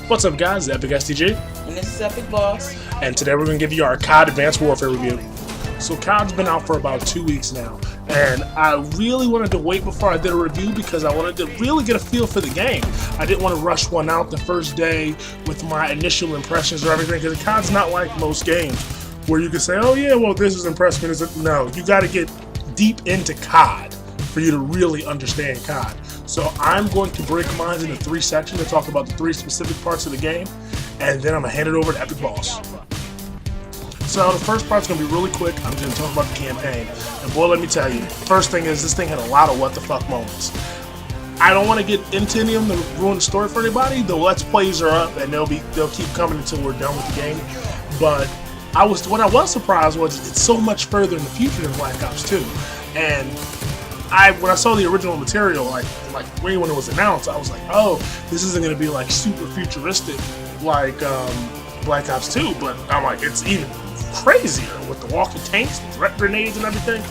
What's up, guys? It's Epic SDG. And this is Epic Boss. And today we're going to give you our COD Advanced Warfare review. So COD's been out for about 2 weeks now, and I really wanted to wait before I did a review because I wanted to really get a feel for the game. I didn't want to rush one out the first day with my initial impressions or everything, because COD's not like most games where you can say, oh yeah, well this is impressed me. No, you got to get deep into COD for you to really understand COD. So I'm going to break mine into 3 sections to talk about the 3 specific parts of the game, and then I'm going to hand it over to Epic Boss. So the first part's going to be really quick. I'm going to talk about the campaign. And boy, let me tell you, first thing is this thing had a lot of what the fuck moments. I don't want to get into any of them to ruin the story for anybody. The Let's Plays are up, and they'll keep coming until we're done with the game. But what I was surprised was it's so much further in the future than Black Ops 2. And when I saw the original material, like way when it was announced, I was like, oh, this isn't going to be like super futuristic like Black Ops 2, but I'm like, it's even crazier with the walking tanks, the threat grenades and everything.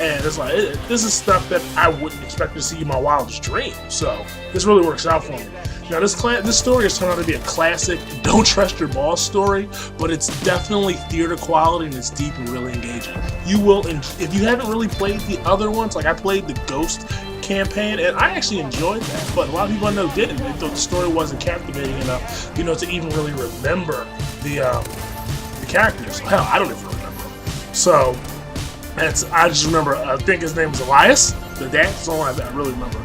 And it's like, this is stuff that I wouldn't expect to see in my wildest dreams. So this really works out for me. Now this story has turned out to be a classic don't trust your boss story, but it's definitely theater quality and it's deep and really engaging. You will, if you haven't really played the other ones, like I played the Ghost campaign and I actually enjoyed that, but a lot of people I know didn't. They thought the story wasn't captivating enough, to even really remember the characters. Hell, I don't even remember them. So I just remember, I think his name was Elias. That's the only one I really remember.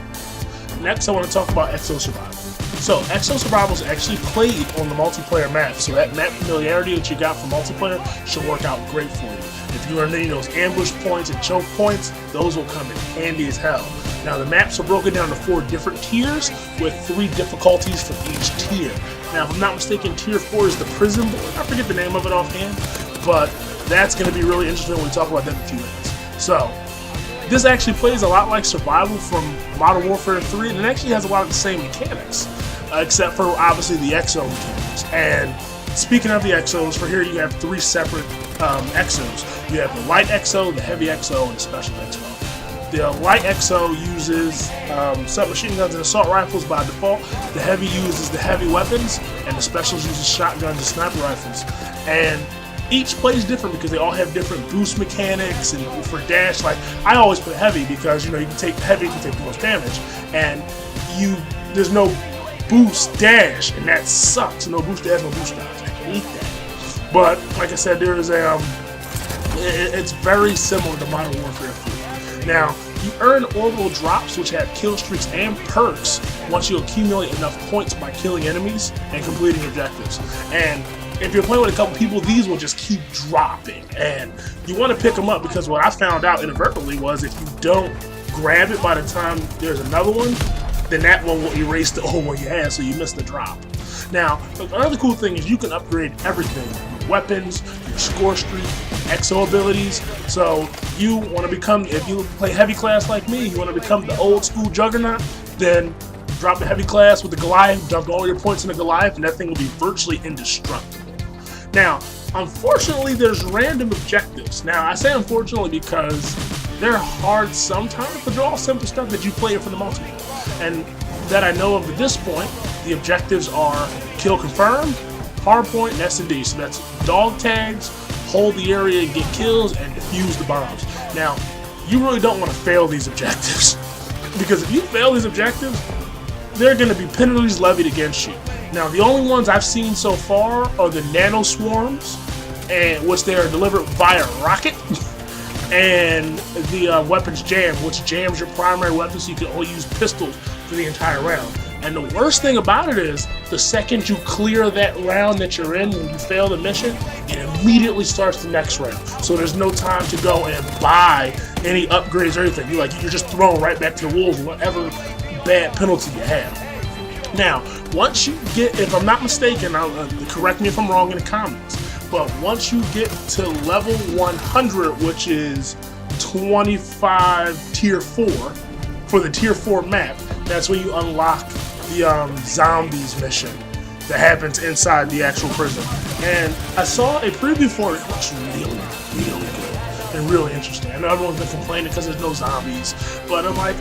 Next, I want to talk about Exo Survival. So, Exo Survival is actually played on the multiplayer map, so that map familiarity that you got from multiplayer should work out great for you. If you are needing those ambush points and choke points, those will come in handy as hell. Now, the maps are broken down to 4 different tiers with 3 difficulties for each tier. Now, if I'm not mistaken, tier 4 is the prison board. I forget the name of it offhand, but that's going to be really interesting when we talk about that in a few minutes. So, this actually plays a lot like Survival from Modern Warfare 3, and it actually has a lot of the same mechanics, except for obviously the Exo mechanics. And speaking of the Exos, for here you have 3 separate Exos. You have the Light Exo, the Heavy Exo, and the Special Exo. The Light Exo uses submachine guns and assault rifles by default. The Heavy uses the heavy weapons, and the Specials uses shotguns and sniper rifles. And each plays different because they all have different boost mechanics, and for dash, like I always put Heavy because you can take Heavy to take the most damage, and there's no boost dash, and that sucks. No boost dash, no boost dodge. I hate that. But like I said, there is it's very similar to Modern Warfare 3. Now, you earn orbital drops, which have kill streaks and perks once you accumulate enough points by killing enemies and completing objectives. And if you're playing with a couple people, these will just keep dropping. And you want to pick them up because what I found out inadvertently was if you don't grab it by the time there's another one, then that one will erase the old one you had, so you miss the drop. Now, another cool thing is you can upgrade everything. Your weapons, your score streak, Exo abilities. So you want to become, if you play heavy class like me, you want to become the old school Juggernaut, then drop the heavy class with the Goliath, dump all your points in the Goliath, and that thing will be virtually indestructible. Now, unfortunately, there's random objectives. Now, I say unfortunately because they're hard sometimes, but they're all simple stuff that you play for the multiplayer. And that I know of at this point, the objectives are kill confirm, hardpoint, and S&D. So that's dog tags, hold the area and get kills, and defuse the bombs. Now, you really don't want to fail these objectives because if you fail these objectives, there are going to be penalties levied against you. Now, the only ones I've seen so far are the nano swarms, and which they are delivered via rocket, and the weapons jam, which jams your primary weapon so you can only use pistols for the entire round. And the worst thing about it is, the second you clear that round that you're in, when you fail the mission, it immediately starts the next round. So there's no time to go and buy any upgrades or anything. You're just thrown right back to the wolves, whatever bad penalty you have. Now, once you get, if I'm not mistaken, correct me if I'm wrong in the comments, but once you get to level 100, which is 25 tier 4, for the tier 4 map, that's when you unlock the zombies mission that happens inside the actual prison. And I saw a preview for it. It looks really, really good and really interesting. I know everyone's been complaining because there's no zombies, but I'm like,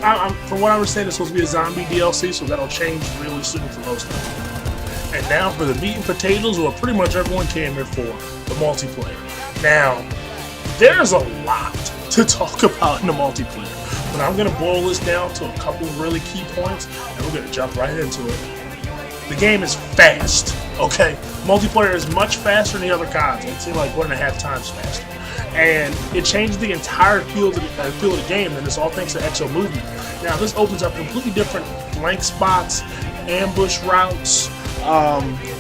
from what I understand, it's supposed to be a zombie DLC, so that'll change really soon for most of them. And now for the meat and potatoes, what pretty much everyone came here for, the multiplayer. Now, there's a lot to talk about in the multiplayer, but I'm going to boil this down to a couple of really key points, and we're going to jump right into it. The game is fast, okay? Multiplayer is much faster than the other CODs. I'd say like 1.5 times faster. And it changed the entire feel of the game, and it's all thanks to exo movement. Now, this opens up completely different flank spots, ambush routes,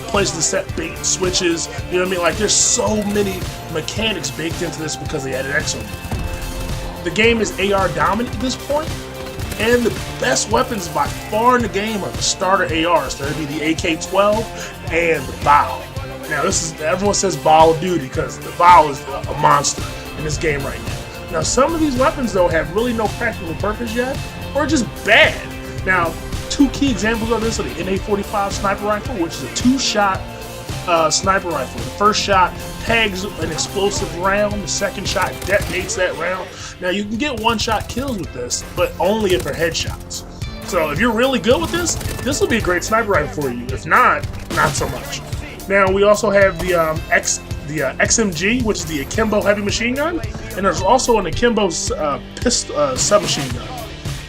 places to set bait, switches, you know what I mean? Like, there's so many mechanics baked into this because they added exo. The game is AR dominant at this point, and the best weapons by far in the game are the starter ARs. That'd be the AK-12 and the BOW. Now, everyone says Ball of Duty because the BOW is a monster in this game right now. Now, some of these weapons, though, have really no practical purpose yet, or just bad. Now, two key examples of this are the NA-45 sniper rifle, which is a 2-shot sniper rifle. The first shot tags an explosive round, the second shot detonates that round. Now, you can get one-shot kills with this, but only if they're headshots. So if you're really good with this will be a great sniper rifle for you. If not, not so much. Now, we also have the XMG, which is the Akimbo heavy machine gun, and there's also an Akimbo submachine gun,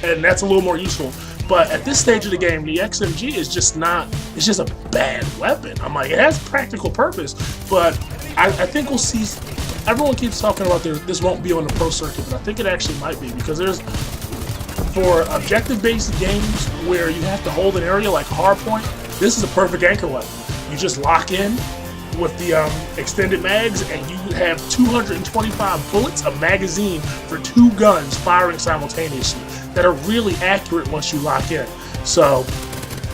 and that's a little more useful. But at this stage of the game, the XMG is just not, it's just a bad weapon. I'm like, it has practical purpose, but I think we'll see, everyone keeps talking about this won't be on the pro circuit, but I think it actually might be, because for objective-based games where you have to hold an area like Hardpoint, this is a perfect anchor weapon. You just lock in with the extended mags, and you have 225 bullets, a magazine for 2 guns firing simultaneously that are really accurate once you lock in. So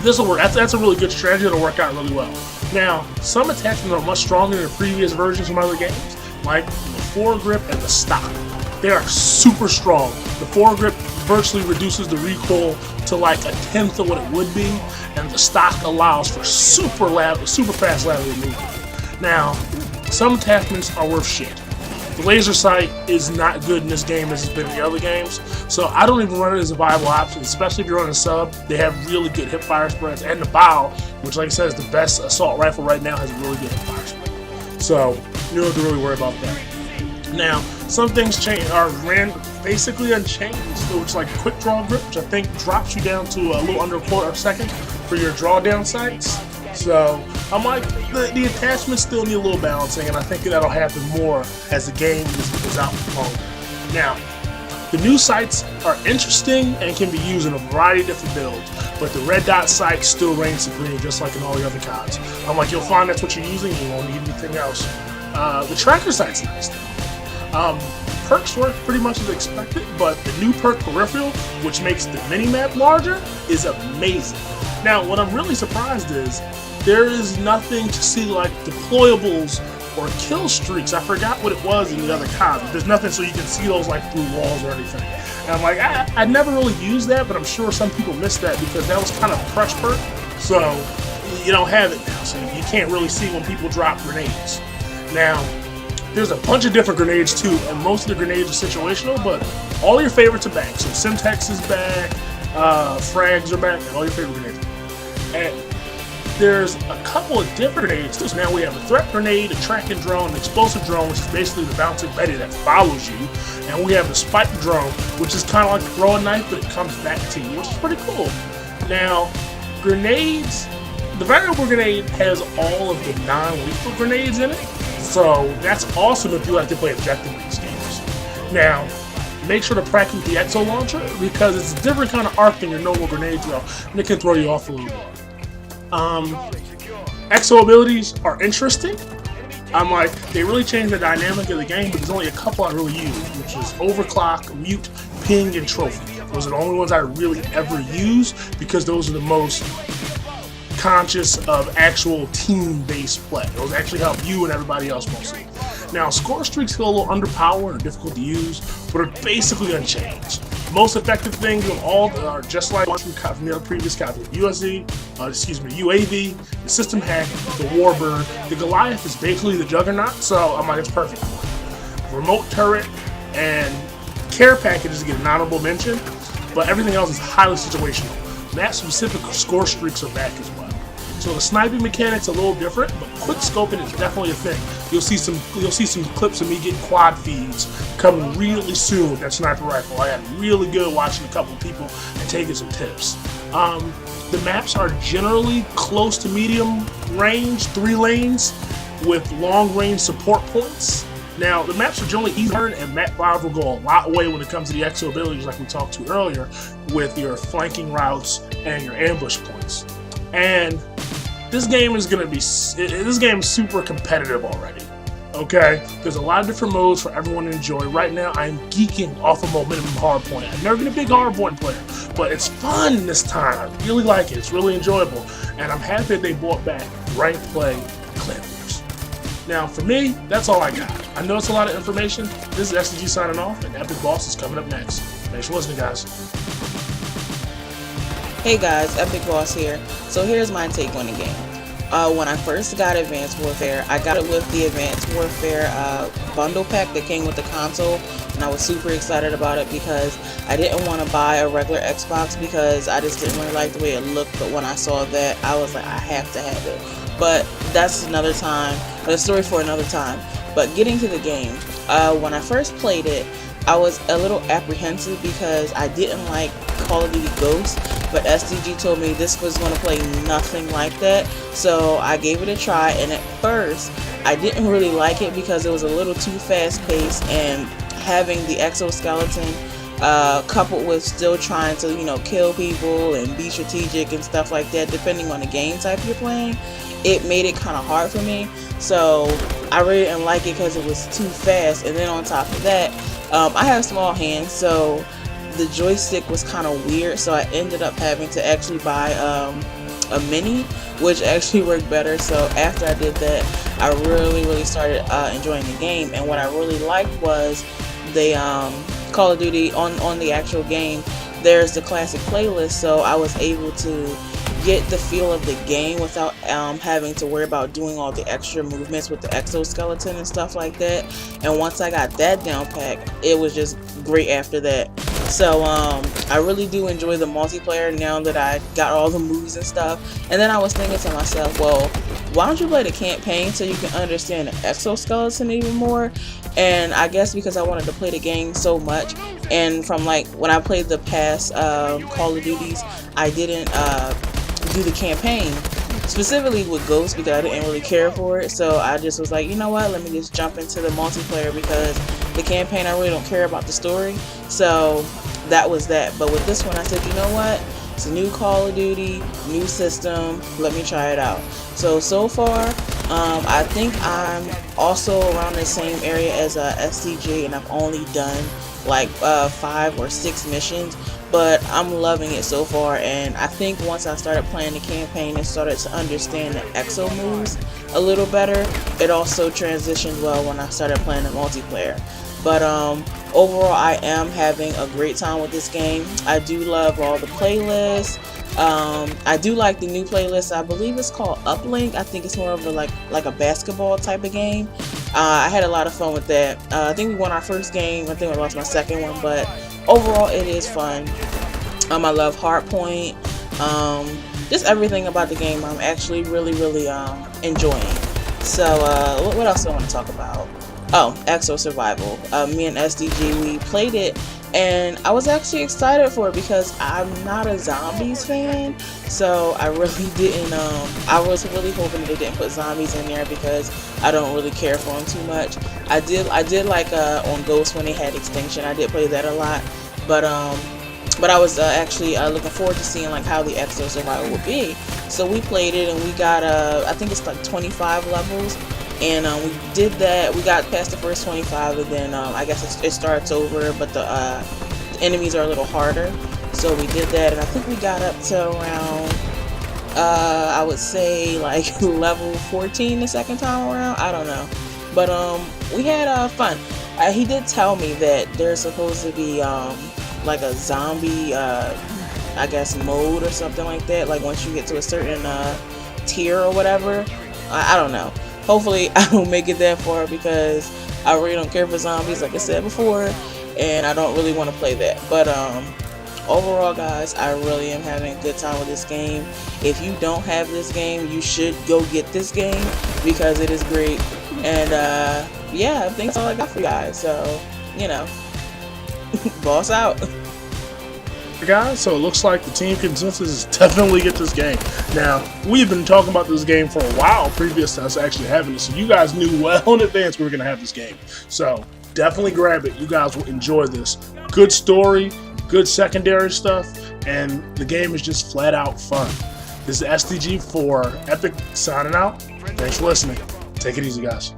this will work. That's a really good strategy. It'll work out really well. Now, some attachments are much stronger than the previous versions from other games, like the foregrip and the stock. They are super strong. The foregrip virtually reduces the recoil to like 1/10 of what it would be, and the stock allows for super fast lateral movement. Now, some attachments are worth shit. The laser sight is not good in this game as it's been in the other games, so I don't even run it as a viable option, especially if you're on a sub. They have really good hip fire spreads, and the BOW, which like I said is the best assault rifle right now, has a really good hip fire spread. So you don't have to really worry about that. Now, some things basically unchanged, which is like a quick draw grip, which I think drops you down to a little under a quarter of a second for your drawdown sights. So I'm like, the attachments still need a little balancing, and I think that'll happen more as the game is out longer. Now, the new sights are interesting and can be used in a variety of different builds, but the red dot sight still reigns supreme, just like in all the other CODs. I'm like, you'll find that's what you're using, you won't need anything else. The tracker sight's nice though. Perks work pretty much as expected, but the new perk peripheral, which makes the minimap larger, is amazing. Now, what I'm really surprised is there is nothing to see like deployables or kill streaks. I forgot what it was in the other CODs. There's nothing so you can see those like through walls or anything. And I'm like, I never really used that, but I'm sure some people missed that because that was kind of a crush perk. So you don't have it now, so you can't really see when people drop grenades. Now, there's a bunch of different grenades too, and most of the grenades are situational, but all your favorites are back. So Simtex is back, Frags are back, and all your favorite grenades. And there's a couple of different grenades too. So now we have a threat grenade, a tracking drone, an explosive drone, which is basically the bouncing Betty that follows you, and we have the spike drone, which is kind of like throwing a knife, but it comes back to you, which is pretty cool. Now, grenades, the variable grenade has all of the non-lethal grenades in it. So that's awesome if you like to play objective-based games. Now, make sure to practice the Exo Launcher because it's a different kind of arc than your normal grenade throw, and it can throw you off a little bit. Exo abilities are interesting. I'm like, they really changed the dynamic of the game, but there's only a couple I really use, which is Overclock, Mute, Ping, and Trophy. Those are the only ones I really ever use because those are the most conscious of actual team-based play. Those actually help you and everybody else mostly. Now, score streaks feel a little underpowered and difficult to use, but are basically unchanged. Most effective things of all are just like ones from the previous copies. UAV, the System Hack, the Warbird. The Goliath is basically the Juggernaut, so I'm like, it's perfect for it. Remote Turret and Care Packages get an honorable mention, but everything else is highly situational. Map-specific score streaks are back as well. So the sniping mechanic's a little different, but quick scoping is definitely a thing. You'll see some clips of me getting quad feeds coming really soon with that sniper rifle. I got really good watching a couple of people and taking some tips. The maps are generally close to medium range, 3 lanes with long range support points. Now, the maps are generally easy to learn, and map 5 will go a lot way when it comes to the exo abilities like we talked to earlier with your flanking routes and your ambush points. And this game is super competitive already. Okay, there's a lot of different modes for everyone to enjoy. Right now, I'm geeking off of Momentum Hardpoint. I've never been a big Hardpoint player, but it's fun this time. I really like it. It's really enjoyable, and I'm happy that they brought back ranked play clan wars. Now, for me, that's all I got. I know it's a lot of information. This is SDG signing off, and Epic Boss is coming up next. Thanks for listening, guys. Hey guys, Epic Boss here. So here's my take on the game. When I first got Advanced Warfare, I got it with the Advanced Warfare bundle pack that came with the console, and I was super excited about it because I didn't want to buy a regular Xbox because I just didn't really like the way it looked, but when I saw that, I was like, I have to have it. But that's another time, a story for another time. But getting to the game, when I first played it, I was a little apprehensive because I didn't like Call of Duty Ghosts, but SDG told me this was going to play nothing like that, so I gave it a try, and at first I didn't really like it because it was a little too fast paced, and having the exoskeleton coupled with still trying to, you know, kill people and be strategic and stuff like that, depending on the game type you're playing, it made it kind of hard for me. So I really didn't like it because it was too fast, and then on top of that, I have small hands, so the joystick was kind of weird, so I ended up having to actually buy a mini, which actually worked better. So after I did that, I really started enjoying the game, and what I really liked was the Call of Duty on the actual game. There's the classic playlist, so I was able to get the feel of the game without having to worry about doing all the extra movements with the exoskeleton and stuff like that. And once I got that down pat, it was just great after that. So I really do enjoy the multiplayer now that I got all the moves and stuff. And then I was thinking to myself, well, why don't you play the campaign so you can understand the exoskeleton even more? And I guess because I wanted to play the game so much, and from like when I played the past Call of Duties, I didn't do the campaign specifically with Ghost because I didn't really care for it. So I just was like, you know what, let me just jump into the multiplayer because the campaign, I really don't care about the story. So that was that. But with this one, I said, you know what, it's a new Call of Duty, new system, let me try it out. So far I think I'm also around the same area as SDG, and I've only done like 5 or 6 missions, but I'm loving it so far. And I think once I started playing the campaign and started to understand the exo moves a little better, it also transitioned well when I started playing the multiplayer. But overall, I am having a great time with this game. I do love all the playlists. I do like the new playlist. I believe it's called Uplink. I think it's more of a like a basketball type of game. I had a lot of fun with that. I think we won our first game. I think I lost my second one, but overall it is fun. I love Hardpoint. Just everything about the game I'm actually really enjoying. So what else do I want to talk about? Oh, Exo Survival. Me and SDG, we played it, and I was actually excited for it because I'm not a zombies fan, so I really didn't, I was really hoping they didn't put zombies in there because I don't really care for them too much. I did like on Ghost when they had Extinction, I did play that a lot, but I was actually looking forward to seeing like how the Exo Survival would be. So we played it, and we got I think it's like 25 levels. And we did that. We got past the first 25, and then I guess it starts over, but the enemies are a little harder. So we did that, and I think we got up to around, I would say like level 14 the second time around. I don't know, but we had fun. He did tell me that there's supposed to be like a zombie, I guess, mode or something like that. Like once you get to a certain tier or whatever. I don't know. Hopefully I don't make it that far because I really don't care for zombies, like I said before, and I don't really want to play that. But Overall, guys, I really am having a good time with this game. If you don't have this game, you should go get this game because it is great. And yeah, I think that's all I got for you guys. So, you know, boss out. Guys, so it looks like the team consensus is definitely get this game. Now, we've been talking about this game for a while previous to us actually having it, so you guys knew well in advance we were going to have this game. So definitely grab it. You guys will enjoy this. Good story, good secondary stuff, and the game is just flat out fun. This is SDG for Epic signing out. Thanks for listening. Take it easy, guys.